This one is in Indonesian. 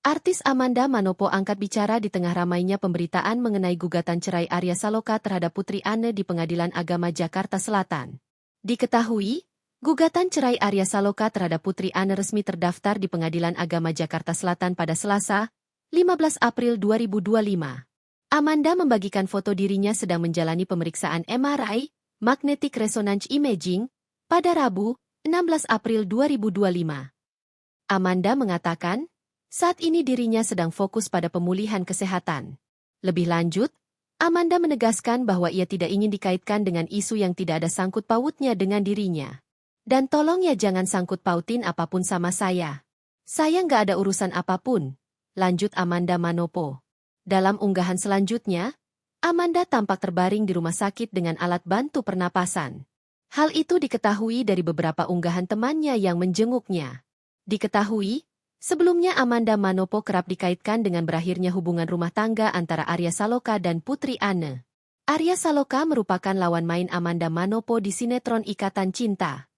Artis Amanda Manopo angkat bicara di tengah ramainya pemberitaan mengenai gugatan cerai Arya Saloka terhadap Putri Anne di Pengadilan Agama Jakarta Selatan. Diketahui, gugatan cerai Arya Saloka terhadap Putri Anne resmi terdaftar di Pengadilan Agama Jakarta Selatan pada Selasa, 15 April 2025. Amanda membagikan foto dirinya sedang menjalani pemeriksaan MRI, Magnetic Resonance Imaging, pada Rabu, 16 April 2025. Amanda mengatakan, saat ini dirinya sedang fokus pada pemulihan kesehatan. Lebih lanjut, Amanda menegaskan bahwa ia tidak ingin dikaitkan dengan isu yang tidak ada sangkut pautnya dengan dirinya. Dan tolong ya jangan sangkut pautin apapun sama saya. Saya nggak ada urusan apapun, lanjut Amanda Manopo. Dalam unggahan selanjutnya, Amanda tampak terbaring di rumah sakit dengan alat bantu pernapasan. Hal itu diketahui dari beberapa unggahan temannya yang menjenguknya. Diketahui, sebelumnya Amanda Manopo kerap dikaitkan dengan berakhirnya hubungan rumah tangga antara Arya Saloka dan Putri Anne. Arya Saloka merupakan lawan main Amanda Manopo di sinetron Ikatan Cinta.